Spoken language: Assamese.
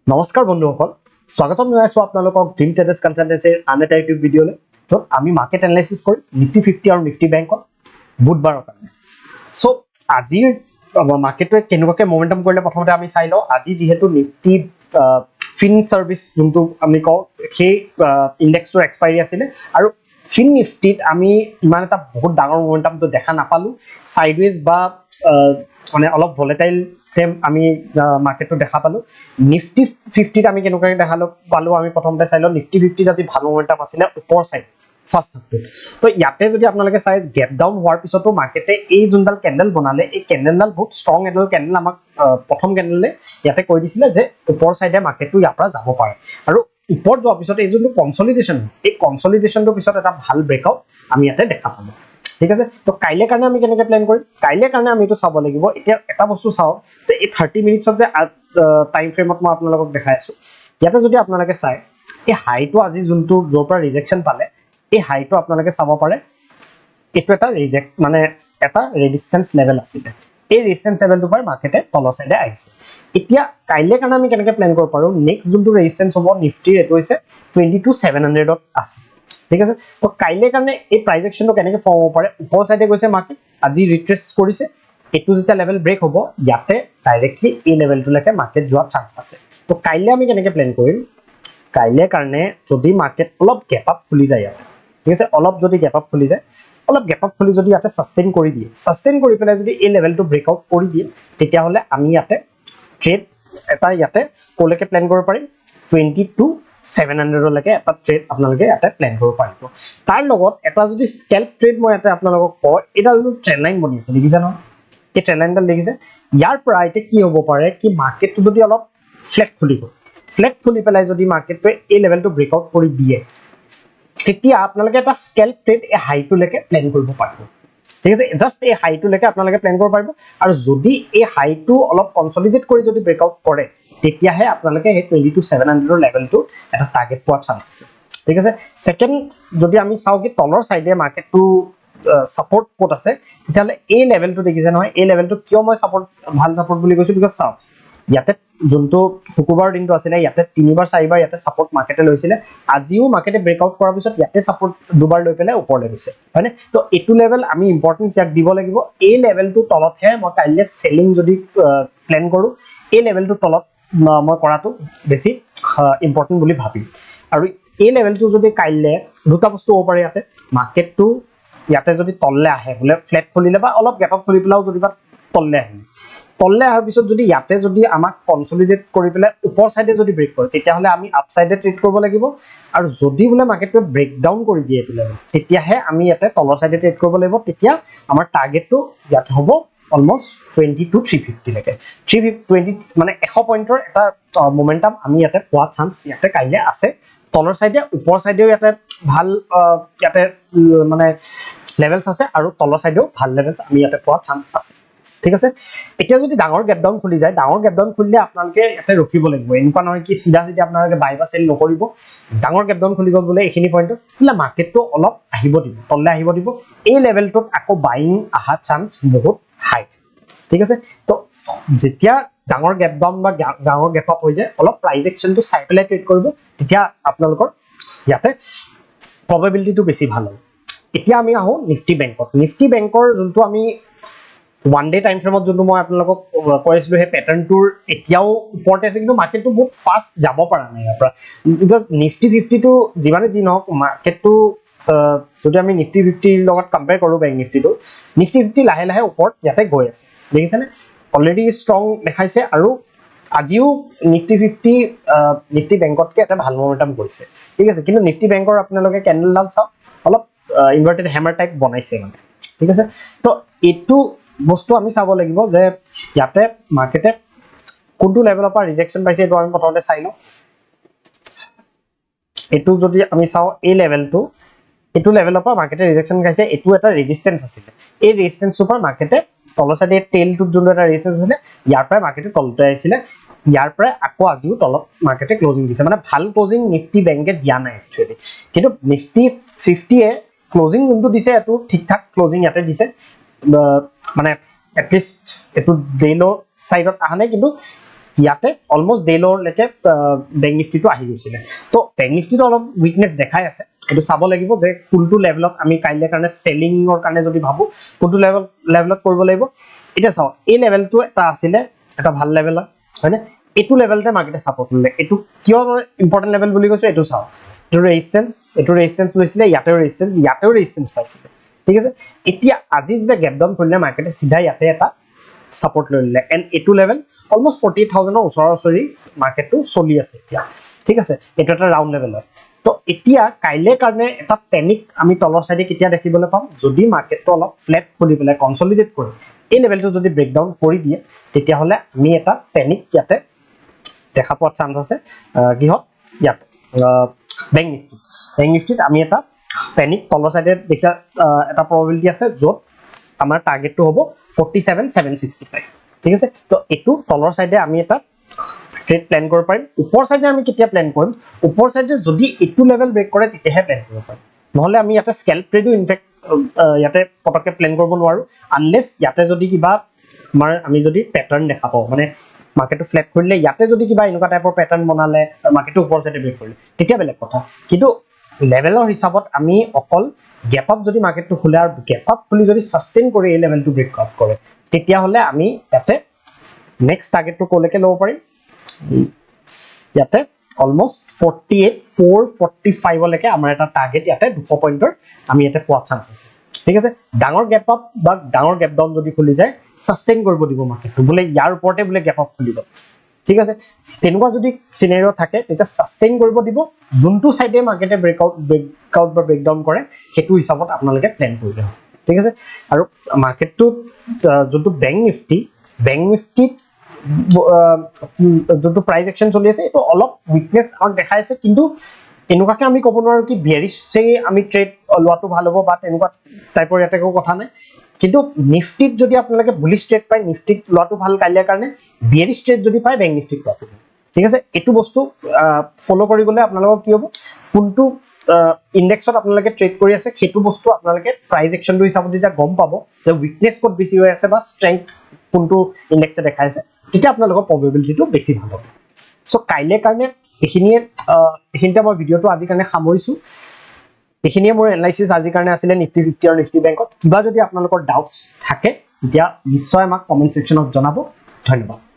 নমস্কাৰ বন্ধুসকল স্বাগতম জনাইছো আপোনালোকক ড্ৰিম ট্ৰেডাৰ্ছ কনসালটেন্সিৰ আন এটা ইউটিউব ভিডিঅ'লৈ য'ত আমি মাৰ্কেট এনালাইচিছ কৰি নিফটি 50 আৰু নিফটি বেংকত বুধবাৰৰ কাৰণে সো আজিৰ মাৰ্কেটটোৱে কেনেকুৱাকৈ মোমেন্টাম কৰিলে প্ৰথমতে আমি চাই লওঁ আজি যিহেতু নিফটি ফিন সাৰ্ভিস যোনটো আমি কওঁ সেই ইন্ডেক্সটোৰ এক্সপায়াৰী আছিলে আৰু ফিন নিফটিত আমি ইমান এটা বহুত ডাঙৰ মোমেন্টামটো দেখা নাপালো সাইডৱেজ বা মানে অলপ ভলেটাইল ফ্ৰেম আমি মাৰ্কেটটো দেখা পালো নিফটি 50 আমি কেনেকুৱাকৈ দেখালো পালো আমি প্ৰথমতে চাই লওঁ নিফটি 50 আজি ভাল মোমেন্টাম আছিলে ওপৰ সাইড ফাৰ্স্ট হাফটো তো ইয়াতে যদি আপোনালোকে চাই গ্যাপ ডাউন হোৱাৰ পিছতো মাৰ্কেটে এই যোনডাল ক্যান্ডেল বনালে এই ক্যান্ডেলডাল বহুত ষ্ট্ৰং এডাল ক্যান্ডেল আমাক প্ৰথম ক্যান্ডেলে ইয়াতে কৈ দিছিলে যে ওপৰ সাইডে মাৰ্কেটটো ইয়াৰ পৰা যাব পাৰে আৰু ওপৰ যোৱাৰ পিছত এই যোনটো কনসলিডেশন এই কনসলিডেশনটোৰ পিছত এটা ভাল ব্ৰেকআউট আমি ইয়াতে দেখা পালো ঠিক আছে তো কাইলে কাৰণে আমি কেনেকৈ প্ল্যান কৰিম কাইলে কাৰণে আমি এটো চাব লাগিব এতিয়া এটা বস্তু চাও যে এই 30 মিনিটছত যে টাইম ফ্ৰেমত মই আপোনালোকক দেখাই আছো ইয়াতে যদি আপোনালোকে চাই এই হাইটো আজি যোনটো যৰ পৰা ৰিজেকশন পালে এই হাইটো আপোনালোকে চাব পাৰে এটো এটা ৰিজেক্ট মানে এটা ৰেজিস্ট্যান্স লেভেল আছিল এই ৰেজিস্ট্যান্স লেভেলটো পাই মাৰ্কেটে তলৰ সাইডে আহিছে এতিয়া কাইলে কাৰণে আমি কেনেকৈ প্ল্যান কৰিব পাৰো নেক্সট যোনটো ৰেজিস্ট্যান্স হ'ব নিফটিৰ এটো হৈছে 22700 ত আছে ঠিক আছে তো কাইলে কাৰণে এই প্ৰাইস একচনটো কেনেকৈ ফৰ্ম হ'ব পাৰে ওপৰ সাইডে গৈছে মাৰ্কেট আজি ৰিট্ৰেস কৰিছে এটো যেটা লেভেল ব্ৰেক হ'ব ইয়াতে ডাইৰেক্টলি এই লেভেলটোলৈকে মাৰ্কেট যোৱাৰ চান্স আছে তো কাইলে আমি কেনেকৈ প্ল্যান কৰিম কাইলে কাৰণে যদি মাৰ্কেট অলপ গ্যাপ আপ খুলি যায় ইয়াতে ঠিক আছে অলপ যদি গ্যাপ আপ খুলি যায় অলপ গ্যাপ আপ খুলি যদি ইয়াতে সাস্টেইন কৰি দিয়ে সাস্টেইন কৰি পেলাই যদি এই লেভেলটো ব্ৰেকআউট কৰি দিয়ে তেতিয়া হলে আমি ইয়াতে ট্ৰেড এটা ইয়াতে কোলৈকে প্ল্যান কৰিব পাৰিম 22700 লৈকে এটা ট্ৰেড আপোনালোকে ইয়াতে প্ল্যান কৰিব পাৰিব তাৰ লগত এটা যদি স্কেলপ ট্ৰেড মই ইয়াতে আপোনালোকক কওঁ এটা ট্ৰেন্ড লাইন বনি আছে দেখিছা ন এই ট্ৰেন্ড লাইনডাল দেখিছে ইয়াৰ পৰা এতিয়া কি হ'ব পাৰে কি মাৰ্কেটটো যদি অলপ ফ্লেট খুলি পেলাই যদি মাৰ্কেটটোৱে এই লেভেলটো ব্ৰেকআউট কৰি দিয়ে তেতিয়া আপোনালোকে এটা স্কেলপ ট্ৰেড এই হাইটো লৈকে প্ল্যান কৰিব পাৰিব ঠিক আছে জাস্ট এই হাইটো লৈকে আপোনালোকে প্ল্যান কৰিব পাৰিব আৰু যদি এই হাইটো অলপ কনসলিডেট কৰি যদি ব্ৰেকআউট কৰে তেতিয়াহে আপোনালোকে এই 22700 লেভেলটো এটা টাৰ্গেট পোৱাৰ চান্স আছে ঠিক আছে সেকেন্ড যদি আমি চাও কি তলৰ সাইডে মাৰ্কেটটো সাপোর্ট কোড আছে তেতিয়ালে এই লেভেলটো দেখিছে নহয় এই লেভেলটো কিয় মই সাপোর্ট ভাল সাপোর্ট বুলি কৈছো বিকজ চাও ইয়াতে যোনটো শুকুৰবাৰ দিনটো আছিল ইয়াতে তিনিবাৰ চাৰিবাৰ ইয়াতে সাপোৰ্ট মাৰ্কেটে লৈছিলে আজিও মাৰ্কেটে ব্ৰেকআউট কৰাৰ পিছত ইয়াতে সাপোৰ্ট দুবাৰ লৈ পেলাই ওপৰলৈ গৈছে হয়নে তো এটো লেভেল আমি ইম্পৰ্টেন্স ইয়াক দিব লাগিব এই লেভেলটো তলতহে মই কাইলে সেলিং যদি প্ল্যান কৰো এই লেভেলটো তলত মই কৰাটো বেছি ইম্পৰ্টেন্ট বুলি ভাবি আৰু এই লেভেলটো যদি কাইলে দুটা বস্তু হ'ব পাৰে ইয়াতে মাৰ্কেটটো ইয়াতে যদি তললে আহে বলে ফ্ল্যাট খুলিলে বা অলপ গ্যাপ আপ খুলি পেলাও যদি বা তললে আহাৰ পিছত যদি ইয়াতে যদি আমাক কনসলিডেট কৰি পেলাই ওপৰ সাইডে যদি ব্ৰেক কৰে তেতিয়া হলে আমি আপ সাইডে ট্ৰেড কৰিব লাগিব আৰু যদি বলে মাৰ্কেটটো ব্ৰেক ডাউন কৰি দিয়ে পেলাই তেতিয়াহে আমি ইয়াতে তলৰ সাইডে ট্ৰেড কৰিব লাগিব তেতিয়া আমাৰ টাৰ্গেটটো ইয়াতে হ'ব অলমোস্ট 22350 লৈকে 320 মানে 100 পইণ্টৰ এটা মোমেন্টাম আমি ইয়াতে পোৱা চান্স ইয়াতে কাইলে আছে তলৰ সাইডে ওপৰ সাইডেও ইয়াতে ভাল ইয়াতে মানে লেভেলস আছে আৰু তলৰ সাইডেও ভাল লেভেলস আমি ইয়াতে পোৱা চান্স আছে ঠিক আছে এতিয়া যদি ডাঙৰ গ্যাপ ডাউন খুলি যায় ডাঙৰ গ্যাপ ডাউন খুলিলে আপোনালোকে ইয়াতে ৰখিব লাগিব এনেকুৱা নহয় কি সিধা আপোনালোকে বাই বা সেল নকৰিব ডাঙৰ গ্যাপ ডাউন খুলি গ'ল বলে এইখিনি পইণ্টত তেতিয়া মাৰ্কেটটো অলপ আহিব দিব তললে আহিব দিব এই লেভেলটোত আকৌ বাইং আহা চান্স বহুত হাই ঠিক আছে তো যেতিয়া ডাঙৰ গ্যাপ ডাউন বা ডাঙৰ গ্যাপ আপ হৈ যায় অলপ প্ৰাইস একচনটো চাই পেলাই ট্ৰেড কৰিব তেতিয়া আপোনালোকৰ ইয়াতে প্ৰবাবিলিটিটো বেছি ভাল হয় এতিয়া আমি আহো নিফটি বেংকৰ যোনটো আমি ওয়ান ডে টাইম ফ্ৰেমত যোনটো মই আপোনালোকক কৈছিলো হে প্যাটাৰ্নটোৰ এতিয়াও ওপৰতে আছে কিন্তু মাৰ্কেটটো বহুত ফাষ্ট যাব পৰা নাই ইয়াৰ পৰা বিকজ নিফটি 50 টো যিমানে যি নহওক মাৰ্কেটটো যদি আমি নিফটি 50 ৰ লগত কম্পেয়াৰ কৰো বেংক নিফটিটো নিফটি 50 লাহে লাহে ওপৰত ইয়াতে গৈ আছে দেখিছেনে অলৰেডি ষ্ট্ৰং দেখাইছে আৰু আজিও নিফটি 50 নিফটি বেংকতকে এটা ভাল মোমেন্টাম কৰিছে ঠিক আছে কিন্তু নিফটি বেংকৰ আপোনালোকে ক্যান্ডেলডাল চাওক অলপ ইনভাৰ্টেড হ্যামাৰ টাইপ বনাইছে মানে ঠিক আছে তো এটো বস্তু আমি চাব লাগিব যে ইয়াতে মাৰ্কেটে কোনটো লেভেলৰ পৰা ৰিজেকশন পাইছে এটো আমি প্ৰথমতে চাই লওঁ এটো যদি আমি চাও এই লেভেলটো এটো লেভেলৰ পৰা মাৰ্কেটে ৰিজেকশন খাইছে এটো এটা ৰেজিস্ট্যান্স আছিল এই ৰেজিস্ট্যান্সৰ পৰা মাৰ্কেটে তলৰ সাইডে টেইলটো যোনটো এটা ৰেজিস্ট্যান্স আছিল ইয়াৰ পৰা মাৰ্কেটে তলতে আহিছিল ইয়াৰ পৰা আকৌ আজিও তলত মাৰ্কেটে ক্লোজিং দিছে মানে ভাল ক্লোজিং নিফটি বেংকে দিয়া নাই একচুয়ালি কিন্তু নিফটি 50 এ ক্লোজিং যোনটো দিছে এটো ঠিকঠাক ক্লোজিং ইয়াতে দিছে মানে এটলিষ্ট এটো জেইলো সাইডত আহা নাই কিন্তু ইয়াতে অলমোস্ট ডে ল'লৈকে বেংক নিফটিটো আহি গৈছিলে তো বেংক নিফটিটো অলপ উইকনেছ দেখাই আছে এইটো চাব লাগিব যে কোনটো লেভেলত আমি কাইলৈ কাৰণে চেলিঙৰ কাৰণে যদি ভাবো কোনটো লেভেলত কৰিব লাগিব এতিয়া চাওক এই লেভেলটো এটা আছিলে এটা ভাল লেভেল হয়নে এইটো লেভেলতে মাৰ্কেটে সাপোৰ্ট ল'লে এইটো কিয় ইম্পৰ্টেন্ট লেভেল বুলি কৈছো এইটো চাওক এইটো ৰেজিষ্টেন্স লৈছিলে ইয়াতেও ৰেজিষ্টেন্স পাইছিলে ঠিক আছে এতিয়া আজি যেতিয়া গ্যাপ ডাউন কৰিলে মাৰ্কেটে সিধা ইয়াতে এটা সাপোৰ্ট লৈ ললে এন্ড এটো লেভেল অলমোস্ট 48000 এৰ ওচৰা-ওচৰি মাৰ্কেটটো চলি আছে এতিয়া ঠিক আছে এটা এটা ৰাউন্ড লেভেল হয় তো এতিয়া কাইলে কাৰণে এটা প্যানিক আমি তলৰ সাইডে কেতিয়া দেখিবলৈ পাম যদি মাৰ্কেটটো অলপ ফ্ল্যাট খুলি পেলাই কনসলিডেট কৰে এই লেভেলটো যদি ব্ৰেকডাউন কৰি দিয়ে তেতিয়া হলে আমি এটা প্যানিক ইয়াতে দেখা পোৱাৰ চান্স আছে কিহত ইয়াতে বেংক নিফটিত আমি এটা প্যানিক তলৰ সাইডে দেখা এটা প্ৰবাবিলিটি আছে য'ত আমাৰ টাৰ্গেটটো হ'ব 47765 ঠিক আছে তো এটো তলৰ সাইডে আমি এটা ট্ৰেড প্ল্যান কৰিব পাৰিম ওপৰ সাইডে আমি কেতিয়া প্ল্যান কৰিম ওপৰ সাইডে যদি এটো লেভেল ব্ৰেক কৰে তেতিয়াহে প্ল্যান কৰিব পাৰিম নহলে আমি ইয়াতে স্কেলপ ট্ৰেডো ইনফেক্ট ইয়াতে পটককে প্ল্যান কৰিব নোৱাৰো আনলেস ইয়াতে যদি কিবা আমাৰ আমি যদি প্যাটাৰ্ন দেখা পাও মানে মাৰ্কেটটো ফ্ল্যাট কৰিলে ইয়াতে যদি কিবা এনেকুৱা টাইপৰ প্যাটাৰ্ন বনালে মাৰ্কেটটো ওপৰ সাইডে ব্ৰেক কৰিলে তেতিয়া বেলেগ কথা কিন্তু লেভেলৰ হিচাপত আমি অকল গ্যাপ আপ যদি মাৰ্কেটটো খুলে আৰু গ্যাপ আপ খুলি যদি সাস্টেইন কৰি এই লেভেলটো ব্ৰেক আপ কৰে তেতিয়া হলে আমি ইয়াতে নেক্সট টাৰ্গেটটো কোলেকে লব পাৰিম ইয়াতে অলমোস্ট 48445 লৈকে আমাৰ এটা টাৰ্গেট ইয়াতে 200 পইণ্টৰ আমি ইয়াতে পোৱা চান্স আছে ঠিক আছে ডাঙৰ গ্যাপ আপ বা ডাঙৰ গ্যাপ ডাউন যদি খুলি যায় সাস্টেইন কৰিব দিব মাৰ্কেটটো বলে ইয়াৰ ওপৰতে বলে গ্যাপ আপ খুলিব ঠিক আছে তেনেকুৱা যদি সিনাৰিও থাকে তেতিয়া সাস্টেইন কৰিব দিব যোনটো সাইডে মাৰ্কেটে ব্ৰেকআউট বা ব্ৰেকডাউন কৰে হেতু হিচাপত আপোনালোকে প্ল্যান কৰিলে ঠিক আছে আৰু মাৰ্কেটটো যোনটো বেংক নিফটি যোনটো প্ৰাইস একচন চলি আছে এটো অলপ উইকনেস আমাক দেখাইছে কিন্তু এনেকুৱাকে আমি ক'ব নোৱাৰো কি বিয়াৰিশে আমি ট্ৰেড লোৱাটো ভাল হ'ব বা তেনেকুৱা টাইপৰ ইয়াতে কোনো কথা নাই কিন্তু নিফটিত যদি আপোনালোকে বুলিশ ট্ৰেড পায় নিফটিত লোৱাটো ভাল কাইলৈৰ কাৰণে বিয়াৰিশ ট্ৰেড যদি পায় বেংক নিফটিত লোৱাটো ঠিক আছে এটো বস্তু ফলো কৰি গলে আপোনালোকৰ কি হ'ব কোনটো ইনডেক্সত আপোনালোকে ট্ৰেড কৰি আছে হেতু বস্তু আপোনালোকে প্ৰাইস একচনটো হিচাপত যেতিয়া গম পাব যে উইকনেস ক'ত বেছি হৈ আছে বা ষ্ট্ৰেংথ কোনটো ইনডেক্সে দেখাইছে তেতিয়া আপোনালোকৰ প্ৰবাবিলিটিটো বেছি ভাল হ'ব সো কাইলে কাৰণে এইখিনিতে মই ভিডিওটো আজি কাৰণে সামৰিছো এইখিনিয়ে মোৰ এনালাইসিস আজি কাৰণে আছিল নিফটি 50 আৰু নিফটি বেংকত কিবা যদি আপোনালোকৰ ডাউটস থাকে তেতিয়া নিশ্চয় আমাক কমেন্ট সেকশনত জনাব ধন্যবাদ